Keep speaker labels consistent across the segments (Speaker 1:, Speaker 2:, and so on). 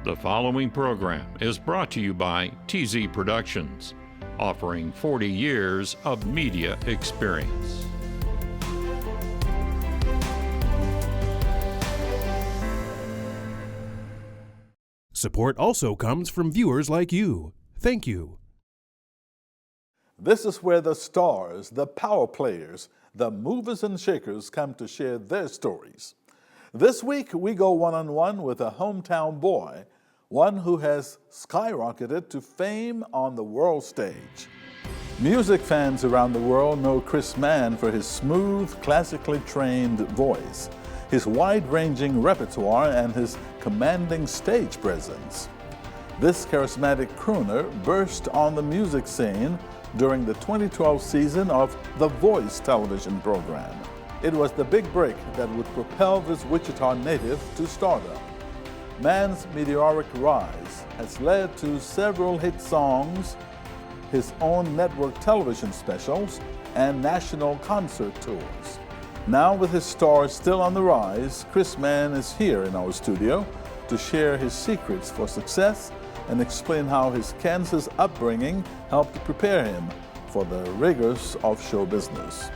Speaker 1: The following program is brought to you by TZ Productions, offering 40 years of media experience.
Speaker 2: Support also comes from viewers like you. Thank you.
Speaker 3: This is where the stars, the power players, the movers and shakers come to share their stories. This week, we go one-on-one with a hometown boy, one who has skyrocketed to fame on the world stage. Music fans around the world know Chris Mann for his smooth, classically trained voice, his wide-ranging repertoire, and his commanding stage presence. This charismatic crooner burst on the music scene during the 2012 season of The Voice television program. It was the big break that would propel this Wichita native to stardom. Mann's meteoric rise has led to several hit songs, his own network television specials, and national concert tours. Now, with his star still on the rise, Chris Mann is here in our studio to share his secrets for success and explain how his Kansas upbringing helped to prepare him for the rigors of show business.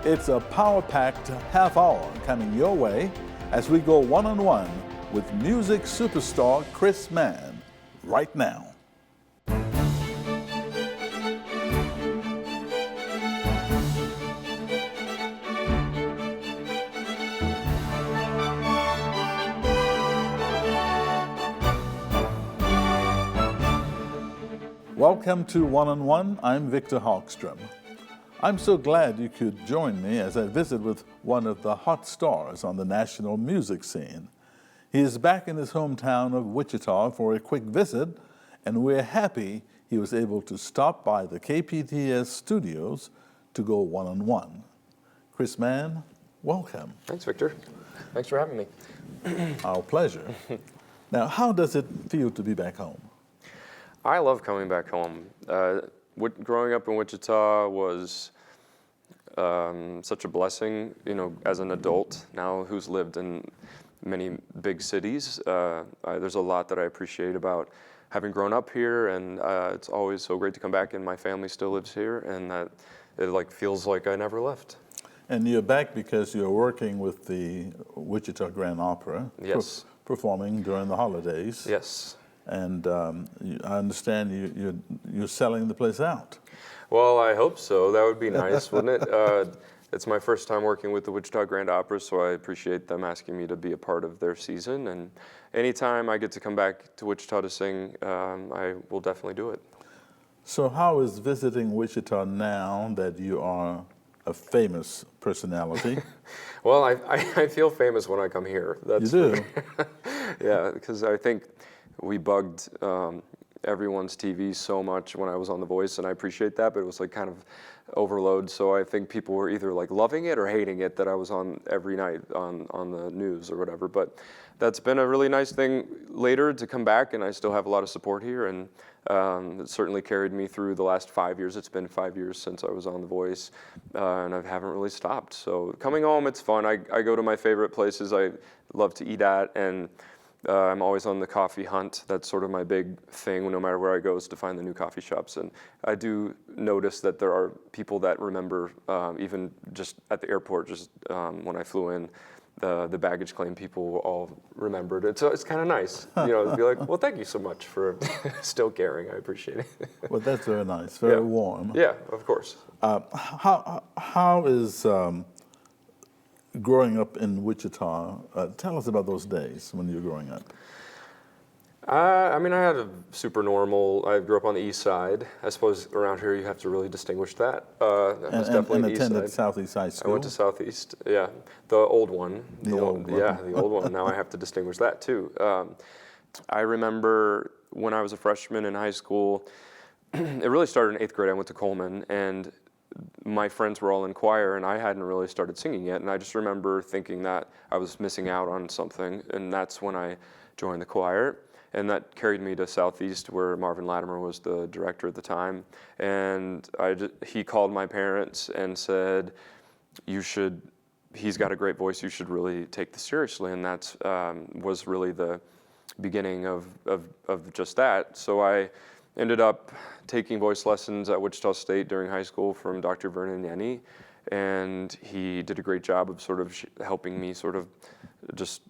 Speaker 3: It's a power-packed half hour coming your way as we go one-on-one with music superstar Chris Mann right now. Welcome to One-on-One. I'm Victor Hogstrom. I'm so glad you could join me as I visit with one of the hot stars on the national music scene. He is back in his hometown of Wichita for a quick visit, and we're happy he was able to stop by the KPTS studios to go one-on-one. Chris Mann, welcome.
Speaker 4: Thanks, Victor. Thanks for having me.
Speaker 3: Our pleasure. Now, how does it feel to be back home?
Speaker 4: I love coming back home. Growing up in Wichita was such a blessing, as an adult now who's lived in many big cities. There's a lot that I appreciate about having grown up here, and it's always so great to come back, and my family still lives here, and that it feels like I never left.
Speaker 3: And you're back because you're working with the Wichita Grand Opera.
Speaker 4: Yes.
Speaker 3: Performing during the holidays.
Speaker 4: Yes.
Speaker 3: And I understand you're selling the place out.
Speaker 4: Well, I hope so. That would be nice, wouldn't it? It's my first time working with the Wichita Grand Opera, so I appreciate them asking me to be a part of their season. And anytime I get to come back to Wichita to sing, I will definitely do it.
Speaker 3: So how is visiting Wichita now that you are a famous personality?
Speaker 4: Well, I feel famous when I come here.
Speaker 3: You do?
Speaker 4: Yeah, because I think we bugged everyone's TV so much when I was on The Voice, and I appreciate that, but it was kind of overload. So I think people were either loving it or hating it that I was on every night on the news or whatever. But that's been a really nice thing later to come back, and I still have a lot of support here, and it certainly carried me through the last 5 years. It's been 5 years since I was on The Voice, and I haven't really stopped. So coming home, it's fun. I go to my favorite places I love to eat at, and I'm always on the coffee hunt. That's sort of my big thing, no matter where I go, is to find the new coffee shops. And I do notice that there are people that remember, even just at the airport, just when I flew in, the baggage claim people all remembered it. So it's kind of nice, to be like, well, thank you so much for still caring. I appreciate it.
Speaker 3: Well, that's very nice, very warm.
Speaker 4: Yeah, of course.
Speaker 3: How is growing up in Wichita, tell us about those days when you were growing up.
Speaker 4: I had a super normal, I grew up on the east side. I suppose around here you have to really distinguish that.
Speaker 3: And attended Southeast High School?
Speaker 4: I went to Southeast, yeah. The old one.
Speaker 3: The old one.
Speaker 4: Yeah, the old one. Now I have to distinguish that too. I remember when I was a freshman in high school, it really started in 8th grade. I went to Coleman, and my friends were all in choir, and I hadn't really started singing yet. And I just remember thinking that I was missing out on something, and that's when I joined the choir. And that carried me to Southeast, where Marvin Latimer was the director at the time. And he called my parents and said, he's got a great voice, you should really take this seriously. And that was really the beginning of just that. So I ended up taking voice lessons at Wichita State during high school from Dr. Vernon Yenny, and he did a great job of sort of helping me sort of just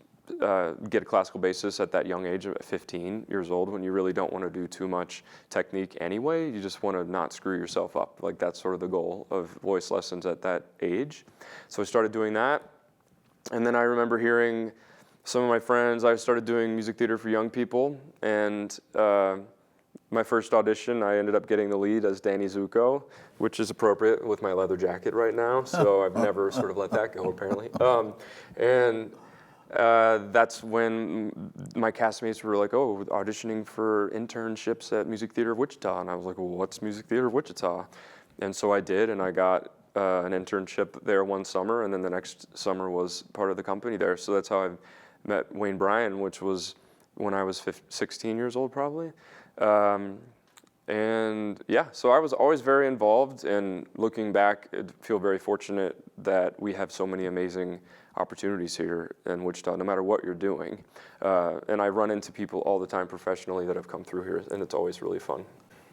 Speaker 4: get a classical basis at that young age of 15 years old, when you really don't want to do too much technique anyway. You just want to not screw yourself up. Like, that's sort of the goal of voice lessons at that age. So I started doing that. And then I remember hearing some of my friends, I started doing music theater for young people, and my first audition, I ended up getting the lead as Danny Zuko, which is appropriate with my leather jacket right now, so I've never sort of let that go, apparently. That's when my castmates were like, oh, auditioning for internships at Music Theater of Wichita, and I was like, well, what's Music Theater of Wichita? And so I did, and I got an internship there one summer, and then the next summer was part of the company there. So that's how I met Wayne Bryan, which was when I was 16 years old, probably. And yeah, so I was always very involved, and looking back, I feel very fortunate that we have so many amazing opportunities here in Wichita, no matter what you're doing. And I run into people all the time professionally that have come through here, and it's always really fun.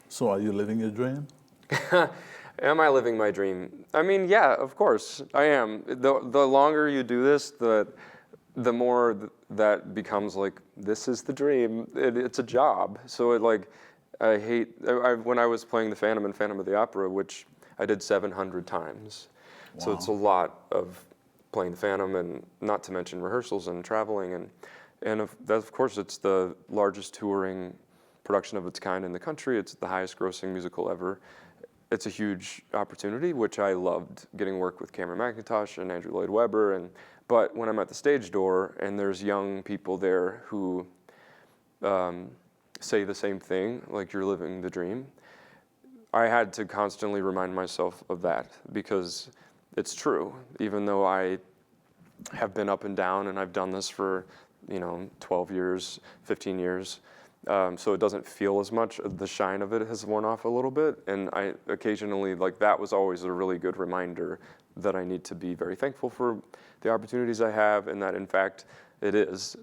Speaker 3: So are you living your dream?
Speaker 4: Am I living my dream? I mean, yeah, of course, I am. The longer you do this, the more that becomes like, this is the dream. It's a job. So when I was playing the Phantom in Phantom of the Opera, which I did 700 times. Wow. So it's a lot of playing the Phantom, and not to mention rehearsals and traveling. And of course, it's the largest touring production of its kind in the country. It's the highest grossing musical ever. It's a huge opportunity, which I loved, getting work with Cameron Mackintosh and Andrew Lloyd Webber. But when I'm at the stage door and there's young people there who say the same thing, like, you're living the dream, I had to constantly remind myself of that, because it's true. Even though I have been up and down, and I've done this for 12 years, 15 years, so it doesn't feel as much. The shine of it has worn off a little bit, and I occasionally, that was always a really good reminder that I need to be very thankful for the opportunities I have, and that in fact it is.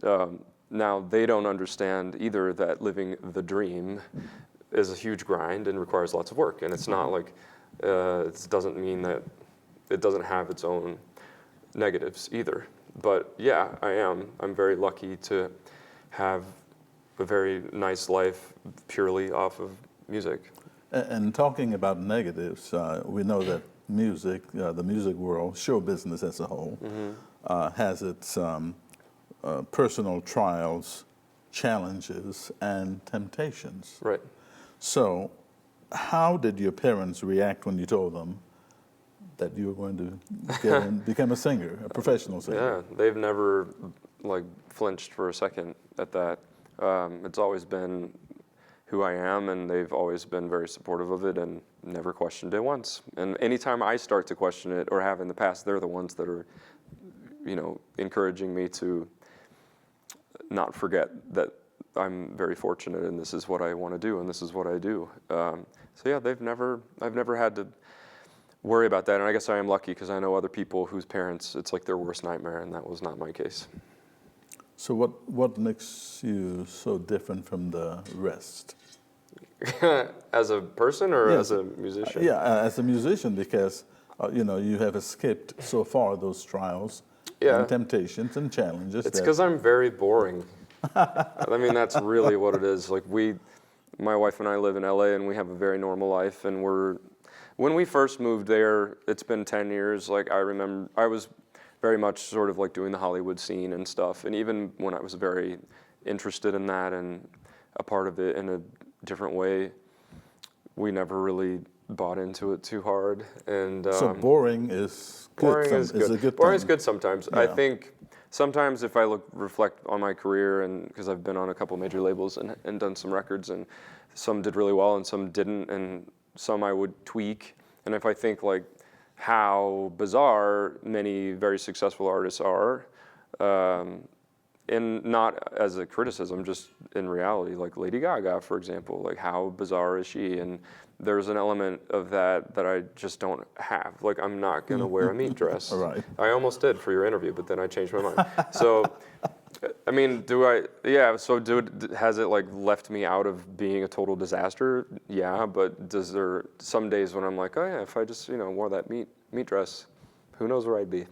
Speaker 4: Now, they don't understand either that living the dream is a huge grind and requires lots of work, and it's not like, it doesn't mean that it doesn't have its own negatives either. But yeah, I'm very lucky to have a very nice life purely off of music.
Speaker 3: And talking about negatives, we know that music, the music world, show business as a whole, has its personal trials, challenges, and temptations.
Speaker 4: Right.
Speaker 3: So how did your parents react when you told them that you were going to become a singer, a professional singer?
Speaker 4: Yeah, they've never flinched for a second at that. It's always been who I am, and they've always been very supportive of it and never questioned it once. And anytime I start to question it, or have in the past, they're the ones that are, encouraging me to not forget that I'm very fortunate, and this is what I want to do, and this is what I do. So yeah, I've never had to worry about that, and I guess I am lucky, because I know other people whose parents, it's like their worst nightmare, and that was not my case.
Speaker 3: So what makes you so different from the rest?
Speaker 4: As a person, or
Speaker 3: Yes.
Speaker 4: as a musician?
Speaker 3: Yeah, as a musician, because you have escaped so far those trials, and temptations and challenges.
Speaker 4: It's because I'm very boring. I mean, that's really what it is. My wife and I live in LA, and we have a very normal life, and when we first moved there, it's been 10 years, I remember I was very much sort of doing the Hollywood scene and stuff, and even when I was very interested in that and a part of it in a different way, we never really bought into it too hard. And
Speaker 3: so boring is good.
Speaker 4: Boring is good.
Speaker 3: Is a good
Speaker 4: boring
Speaker 3: thing.
Speaker 4: is good sometimes.
Speaker 3: Yeah.
Speaker 4: I think sometimes if I reflect on my career, and because I've been on a couple major labels and done some records, and some did really well and some didn't, and some I would tweak. And if I think how bizarre many very successful artists are, and not as a criticism, just in reality, Lady Gaga, for example, how bizarre is she? And there's an element of that I just don't have. I'm not gonna wear a meat dress.
Speaker 3: Right.
Speaker 4: I almost did for your interview, but then I changed my mind. So I mean, has it like left me out of being a total disaster? Yeah, but does there some days when I'm like, oh yeah, if I just, wore that meat dress, who knows where I'd be?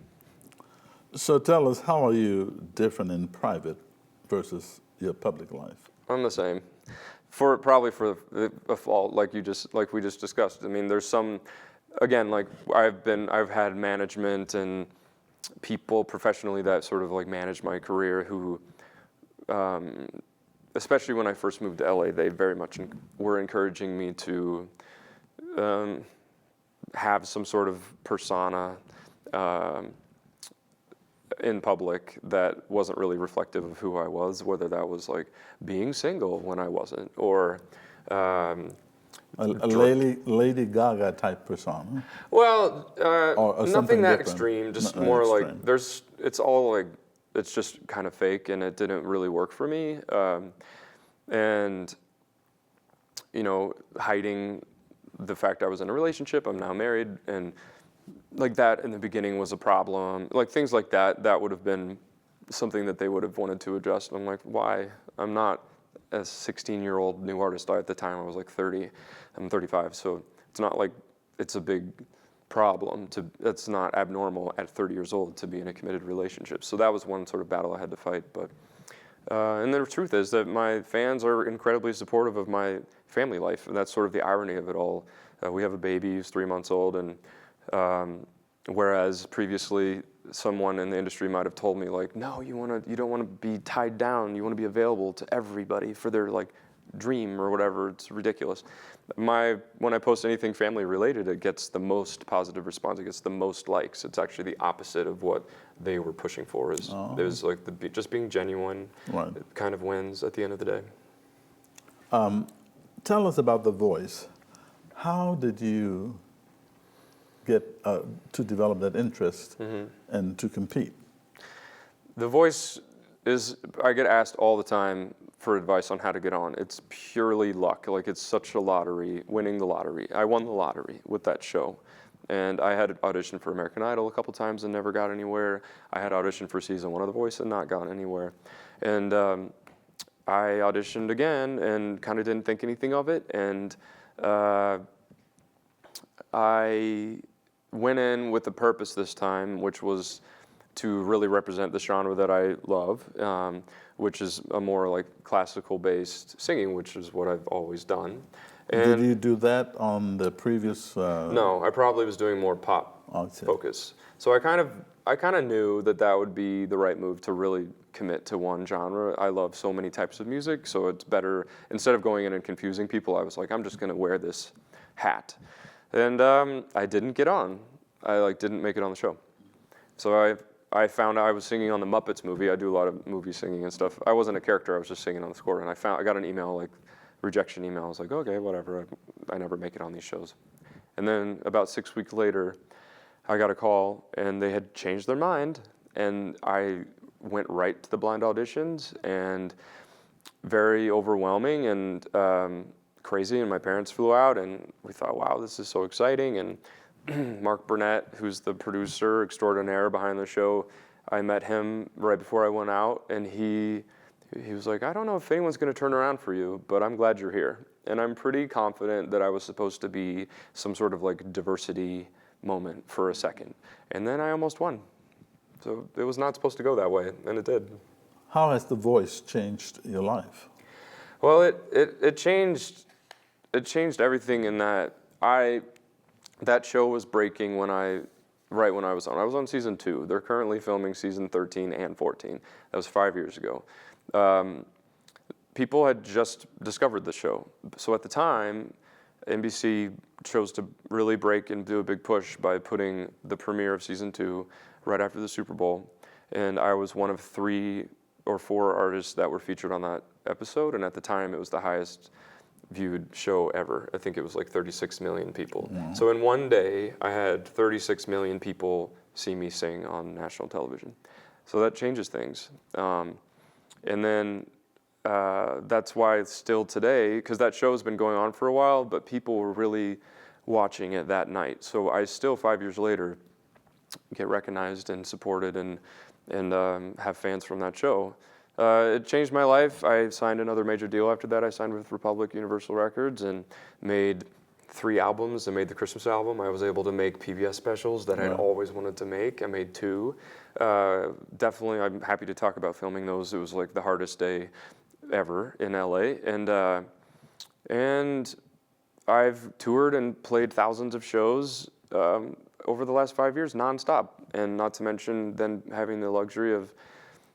Speaker 3: So tell us, how are you different in private versus your public life?
Speaker 4: I'm the same. Probably for a fault like we just discussed. I mean, there's some, again, like I've had management and people professionally that sort of like managed my career who, especially when I first moved to LA, they very much were encouraging me to have some sort of persona in public that wasn't really reflective of who I was, whether that was like being single when I wasn't, or
Speaker 3: A Lady Gaga type persona?
Speaker 4: well,
Speaker 3: Or
Speaker 4: nothing
Speaker 3: something
Speaker 4: that
Speaker 3: different?
Speaker 4: extreme, just
Speaker 3: Not
Speaker 4: more
Speaker 3: extreme.
Speaker 4: like it's all like, it's just kind of fake and it didn't really work for me. And, hiding the fact I was in a relationship, I'm now married, and like that in the beginning was a problem. Like things like that would have been something that they would have wanted to adjust. And I'm like, why? I'm not a 16-year-old new artist. At the time I was like 30, I'm 35. So it's not like it's a big problem that's not abnormal at 30 years old to be in a committed relationship. So that was one sort of battle I had to fight. But and the truth is that my fans are incredibly supportive of my family life, and that's sort of the irony of it all. We have a baby who's 3 months old, and whereas previously someone in the industry might have told me like, no, you don't want to be tied down. You want to be available to everybody for their like dream or whatever. It's ridiculous. When I post anything family related, it gets the most positive response. It gets the most likes. It's actually the opposite of what they were pushing for. It was like just being genuine.
Speaker 3: Right.
Speaker 4: It kind of wins at the end of the day.
Speaker 3: Tell us about The Voice. How did you get to develop that interest and to compete?
Speaker 4: The Voice I get asked all the time for advice on how to get on. It's purely luck. Like, it's such a lottery, winning the lottery. I won the lottery with that show. And I had auditioned for American Idol a couple times and never got anywhere. I had auditioned for season 1 of The Voice and not gone anywhere. And I auditioned again and kind of didn't think anything of it. And I went in with a purpose this time, which was to really represent the genre that I love, which is a more like classical-based singing, which is what I've always done. And
Speaker 3: did you do that on the previous?
Speaker 4: No, I probably was doing more pop focus. So I kind of knew that would be the right move to really commit to one genre. I love so many types of music, so it's better, instead of going in and confusing people, I was like, I'm just going to wear this hat. And I didn't get on. I didn't make it on the show. So I found I was singing on the Muppets movie. I do a lot of movie singing and stuff. I wasn't a character. I was just singing on the score. And I got an email, rejection email. I was like, okay, whatever. I never make it on these shows. And then about 6 weeks later, I got a call, and they had changed their mind. And I went right to the blind auditions, and very overwhelming and crazy. And my parents flew out, and we thought, wow, this is so exciting. And Mark Burnett, who's the producer extraordinaire behind the show, I met him right before I went out, and he was like, I don't know if anyone's going to turn around for you, but I'm glad you're here. And I'm pretty confident that I was supposed to be some sort of diversity moment for a second. And then I almost won. So it was not supposed to go that way, and it did.
Speaker 3: How has The Voice changed your life?
Speaker 4: Well, it changed everything in that that show was breaking right when I was on. I was on season 2. They're currently filming season 13 and 14. That was 5 years ago. People had just discovered the show. So at the time, NBC chose to really break and do a big push by putting the premiere of season 2 right after the Super Bowl. And I was one of 3 or 4 artists that were featured on that episode. And at the time, it was the highest viewed show ever. I think it was 36 million people. Yeah. So in one day, I had 36 million people see me sing on national television. So that changes things. And then that's why it's still today, because that show's been going on for a while, but people were really watching it that night. So I still, 5 years later, get recognized and supported and have fans from that show. It changed my life. I signed another major deal after that. I signed with Republic Universal Records and made 3 albums. I made the Christmas album. I was able to make PBS specials that I'd always wanted to make. I made 2. Definitely, I'm happy to talk about filming those. It was like the hardest day ever in LA. And I've toured and played thousands of shows over the last 5 years nonstop. And not to mention then having the luxury of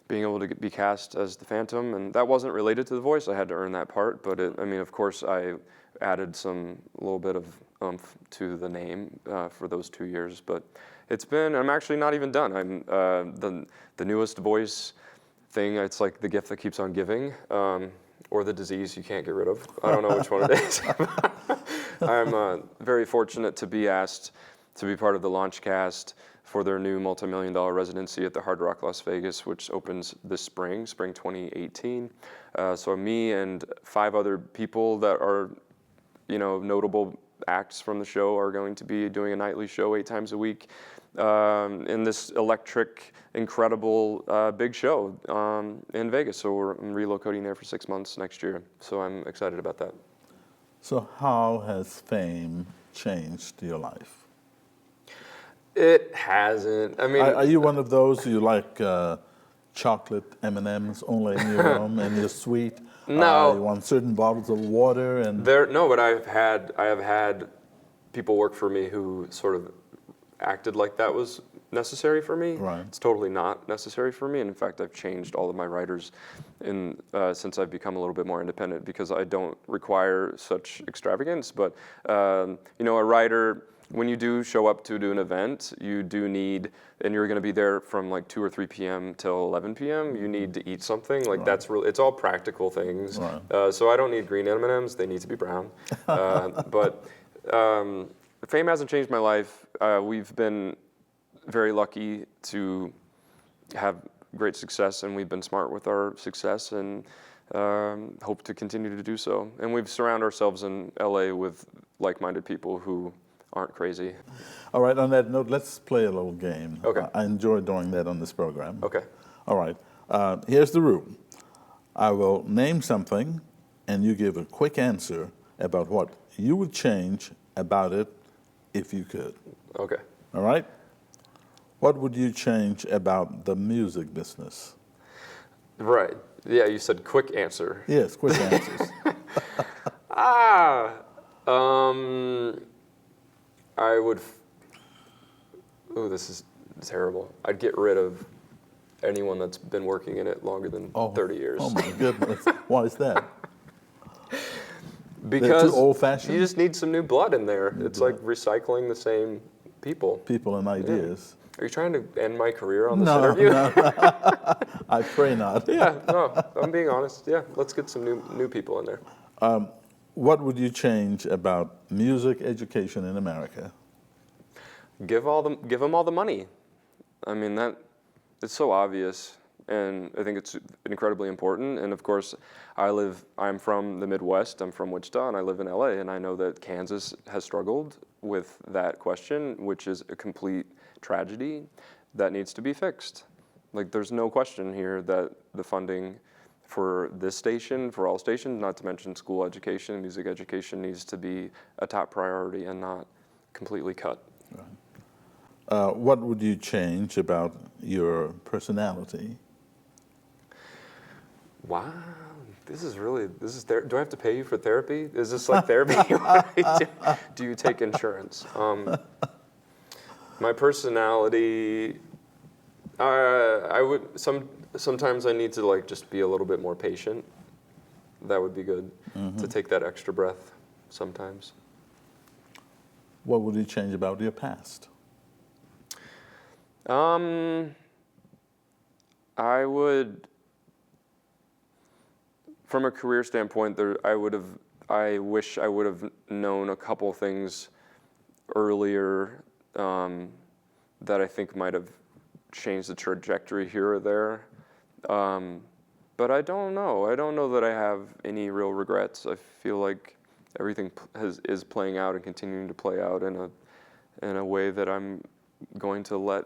Speaker 4: being able to be cast as the Phantom. And that wasn't related to The Voice. I had to earn that part. But I mean, of course, I added a little bit of oomph to the name for those 2 years. But I'm actually not even done. I'm the newest Voice thing. It's like the gift that keeps on giving, or the disease you can't get rid of. I don't know which one it is. I'm very fortunate to be asked to be part of the launch cast for their new multi-million-dollar residency at the Hard Rock Las Vegas, which opens this spring 2018. So me and 5 other people that are, notable acts from the show are going to be doing a nightly show 8 times a week in this electric, incredible big show in Vegas. So I'm relocating there for 6 months next year. So I'm excited about that.
Speaker 3: So how has fame changed your life?
Speaker 4: It hasn't. I mean,
Speaker 3: Are you one of those who like chocolate M&Ms only in your room and you're sweet?
Speaker 4: No.
Speaker 3: You want certain bottles of water and
Speaker 4: but I have had people work for me who sort of acted like that was necessary for me.
Speaker 3: Right.
Speaker 4: It's totally not necessary for me. And in fact, I've changed all of my writers since I've become a little bit more independent because I don't require such extravagance. But a writer, when you do show up to do an event, you do need, and you're going to be there from like 2 or 3 p.m. till 11 p.m. You need to eat something. Like that's really, it's all practical things.
Speaker 3: Right.
Speaker 4: So I don't need green M&Ms. They need to be brown. But fame hasn't changed my life. We've been very lucky to have great success, and we've been smart with our success, and hope to continue to do so. And we've surrounded ourselves in LA with like-minded people who aren't crazy.
Speaker 3: All right, on that note, let's play a little game.
Speaker 4: Okay.
Speaker 3: I enjoy doing that on this program.
Speaker 4: Okay.
Speaker 3: All right, here's the rule. I will name something, and you give a quick answer about what you would change about it if you could.
Speaker 4: Okay.
Speaker 3: All right? What would you change about the music business?
Speaker 4: Right. Yeah, you said quick answer.
Speaker 3: Yes, quick answers.
Speaker 4: I would. This is terrible. I'd get rid of anyone that's been working in it longer than 30 years.
Speaker 3: Oh my goodness! Why is that?
Speaker 4: Because
Speaker 3: they're too old-fashioned?
Speaker 4: You just need some new blood in there. It's like recycling the same people.
Speaker 3: People and ideas.
Speaker 4: Are you trying to end my career on this
Speaker 3: No,
Speaker 4: interview?
Speaker 3: no. I pray not.
Speaker 4: Yeah, no, I'm being honest. Yeah, let's get some new people in there.
Speaker 3: What would you change about music education in America?
Speaker 4: Give them all the money. I mean, it's so obvious, and I think it's incredibly important. And of course, I'm from the Midwest. I'm from Wichita, and I live in LA, and I know that Kansas has struggled with that question, which is a complete tragedy that needs to be fixed. Like, there's no question here that the funding for this station, for all stations, not to mention school education, music education, needs to be a top priority and not completely cut.
Speaker 3: Right. What would you change about your personality?
Speaker 4: Wow, do I have to pay you for therapy? Is this like therapy? Do you take insurance? My personality, sometimes I need to just be a little bit more patient. That would be good, to take that extra breath sometimes.
Speaker 3: What would you change about your past?
Speaker 4: I would, from a career standpoint, I wish I would have known a couple things earlier that I think might have changed the trajectory here or there. But I don't know. I don't know that I have any real regrets. I feel like everything is playing out and continuing to play out in a way that I'm going to let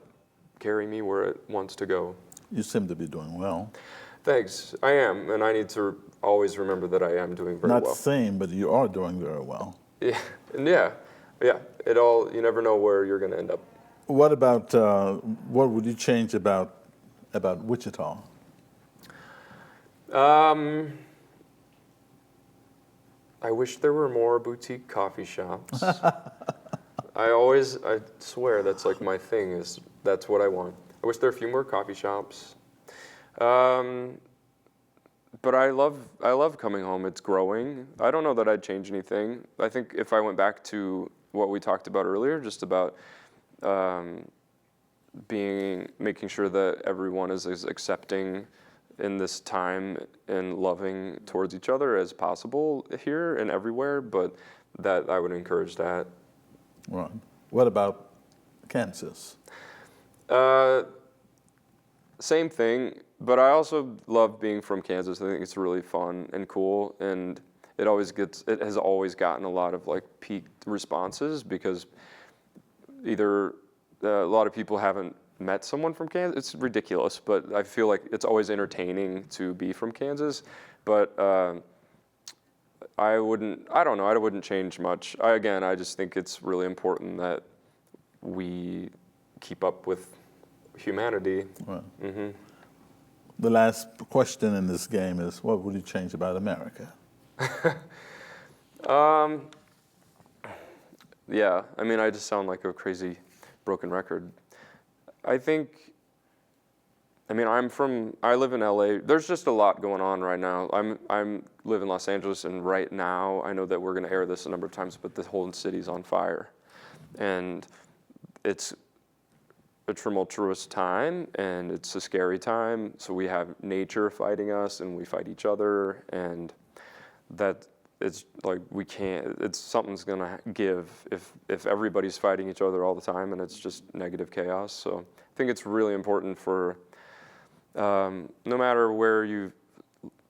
Speaker 4: carry me where it wants to go.
Speaker 3: You seem to be doing well.
Speaker 4: Thanks. I am, and I need to always remember that I am doing very
Speaker 3: Not
Speaker 4: well.
Speaker 3: same, but you are doing very well.
Speaker 4: Yeah, and yeah. It all, you never know where you're going to end up.
Speaker 3: What about, what would you change about Wichita?
Speaker 4: I wish there were more boutique coffee shops. I swear that's like my thing, that's what I want. I wish there were a few more coffee shops. But I love coming home. It's growing. I don't know that I'd change anything. I think if I went back to what we talked about earlier, just about making sure that everyone is as accepting in this time and loving towards each other as possible here and everywhere, but that I would encourage that.
Speaker 3: Right. What about Kansas?
Speaker 4: Same thing, but I also love being from Kansas. I think it's really fun and cool, and it has always gotten a lot of like peaked responses because either a lot of people haven't met someone from Kansas. It's ridiculous, but I feel like it's always entertaining to be from Kansas. But I don't know, I wouldn't change much. I just think it's really important that we keep up with humanity.
Speaker 3: Right.
Speaker 4: Mm-hmm.
Speaker 3: The last question in this game is, what would you change about America?
Speaker 4: Yeah, I mean, I just sound like a crazy broken record. I live in LA. There's just a lot going on right now. I live in Los Angeles, and right now, I know that we're gonna air this a number of times, but the whole city's on fire. And it's a tumultuous time, and it's a scary time. So we have nature fighting us, and we fight each other, and that it's like something's gonna give if everybody's fighting each other all the time, and it's just negative chaos. So I think it's really important for no matter where you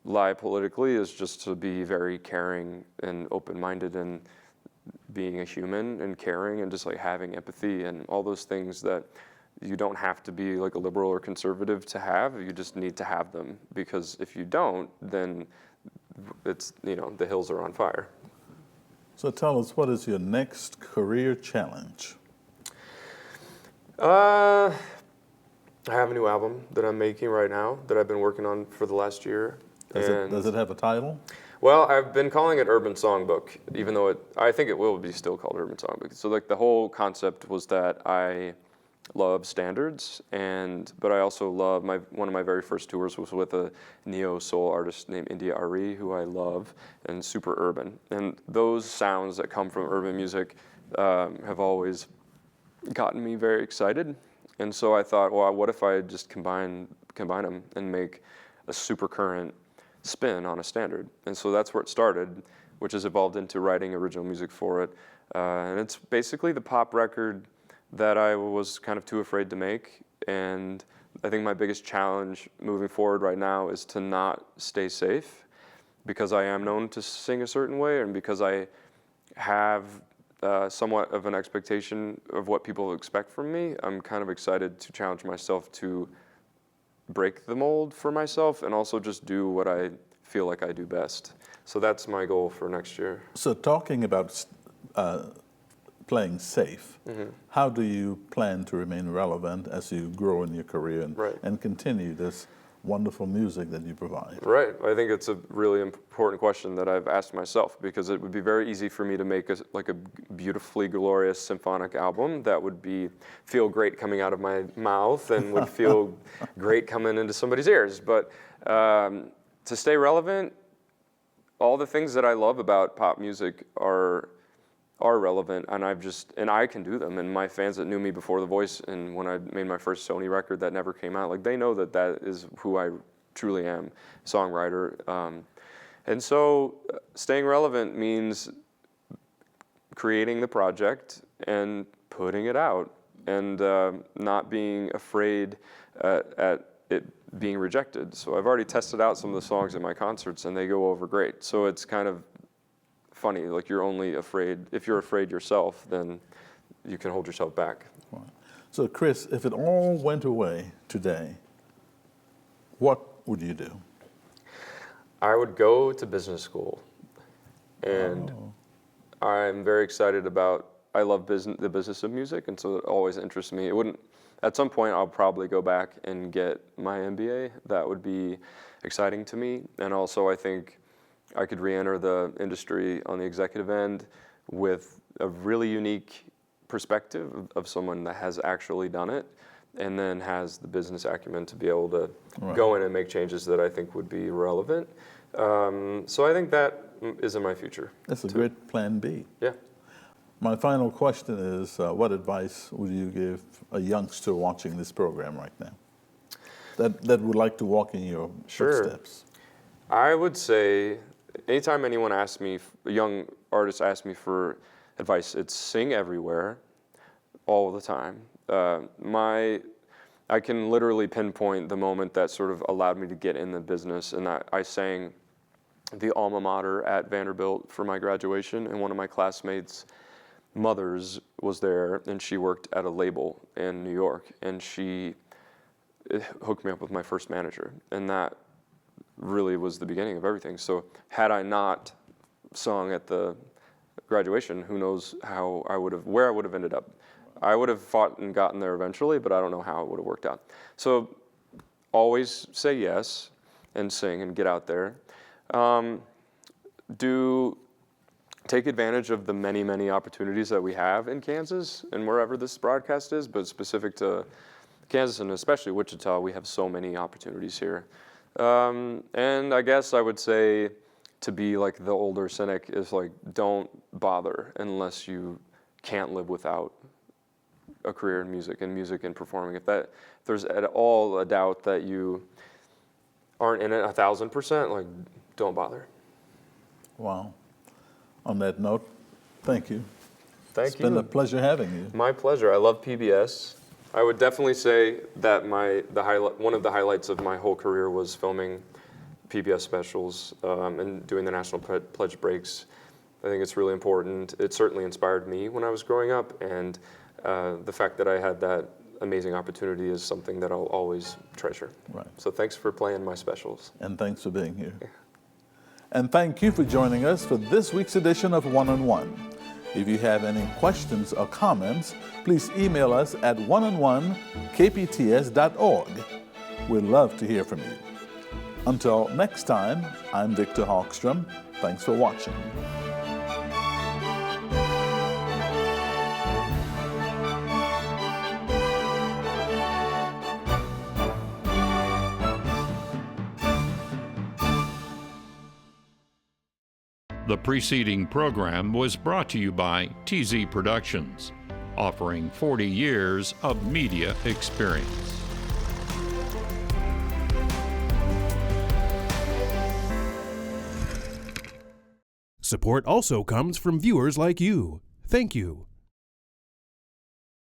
Speaker 4: lie politically, is just to be very caring and open-minded and being a human and caring and just like having empathy and all those things that you don't have to be like a liberal or conservative to have. You just need to have them, because if you don't, then it's, the hills are on fire.
Speaker 3: So tell us, what is your next career challenge?
Speaker 4: I have a new album that I'm making right now that I've been working on for the last year.
Speaker 3: Does it have a title?
Speaker 4: Well, I've been calling it Urban Songbook, even though I think it will be still called Urban Songbook. So like the whole concept was that I love standards, but I also love one of my very first tours was with a neo soul artist named India Ari, who I love, and super urban. And those sounds that come from urban music have always gotten me very excited. And so I thought, well, what if I just combine them and make a super current spin on a standard? And so that's where it started, which has evolved into writing original music for it. And it's basically the pop record that I was kind of too afraid to make. And I think my biggest challenge moving forward right now is to not stay safe, because I am known to sing a certain way, and because I have somewhat of an expectation of what people expect from me. I'm kind of excited to challenge myself to break the mold for myself and also just do what I feel like I do best. So that's my goal for next year.
Speaker 3: So talking about playing safe, how do you plan to remain relevant as you grow in your career and continue this wonderful music that you provide?
Speaker 4: Right. I think it's a really important question that I've asked myself, because it would be very easy for me to make a beautifully glorious symphonic album that would feel great coming out of my mouth and would feel great coming into somebody's ears. But to stay relevant, all the things that I love about pop music are relevant, and I can do them. And my fans that knew me before The Voice, and when I made my first Sony record that never came out, like, they know that is who I truly am, songwriter. And so staying relevant means creating the project and putting it out, and not being afraid at it being rejected. So I've already tested out some of the songs at my concerts, and they go over great. So it's kind of funny, like, you're only afraid, if you're afraid yourself, then you can hold yourself back.
Speaker 3: So Chris, if it all went away today, what would you do?
Speaker 4: I would go to business school, and I'm very excited about. I love the business of music, and so it always interests me. It wouldn't. At some point, I'll probably go back and get my MBA. That would be exciting to me, and also I think I could re-enter the industry on the executive end with a really unique perspective of someone that has actually done it, and then has the business acumen to be able to go in and make changes that I think would be relevant. So I think that is in my future.
Speaker 3: That's a great plan B.
Speaker 4: Yeah.
Speaker 3: My final question is, what advice would you give a youngster watching this program right now that would like to walk in your footsteps?
Speaker 4: I would say, anytime anyone asks me, a young artist asks me for advice, it's sing everywhere, all the time. I can literally pinpoint the moment that sort of allowed me to get in the business, and I sang the alma mater at Vanderbilt for my graduation, and one of my classmates' mothers was there, and she worked at a label in New York, and she hooked me up with my first manager, and that really was the beginning of everything. So had I not sung at the graduation, who knows where I would have ended up. I would have fought and gotten there eventually, but I don't know how it would have worked out. So always say yes and sing and get out there. Take advantage of the many, many opportunities that we have in Kansas and wherever this broadcast is, but specific to Kansas and especially Wichita, we have so many opportunities here. And I guess I would say, to be like the older cynic, is like, don't bother unless you can't live without a career in music and performing. If there's at all a doubt that you aren't in it 1,000%, like, don't bother.
Speaker 3: Wow. On that note, thank you.
Speaker 4: Thank you.
Speaker 3: It's been a pleasure having you.
Speaker 4: My pleasure. I love PBS. I would definitely say that one of the highlights of my whole career was filming PBS specials and doing the National Pledge breaks. I think it's really important. It certainly inspired me when I was growing up, and the fact that I had that amazing opportunity is something that I'll always treasure.
Speaker 3: Right.
Speaker 4: So thanks for playing my specials.
Speaker 3: And thanks for being here. Yeah. And thank you for joining us for this week's edition of One-on-One. If you have any questions or comments, please email us at oneononekpts.org. We'd love to hear from you. Until next time, I'm Victor Hogstrom. Thanks for watching.
Speaker 1: The preceding program was brought to you by TZ Productions, offering 40 years of media experience.
Speaker 2: Support also comes from viewers like you. Thank you.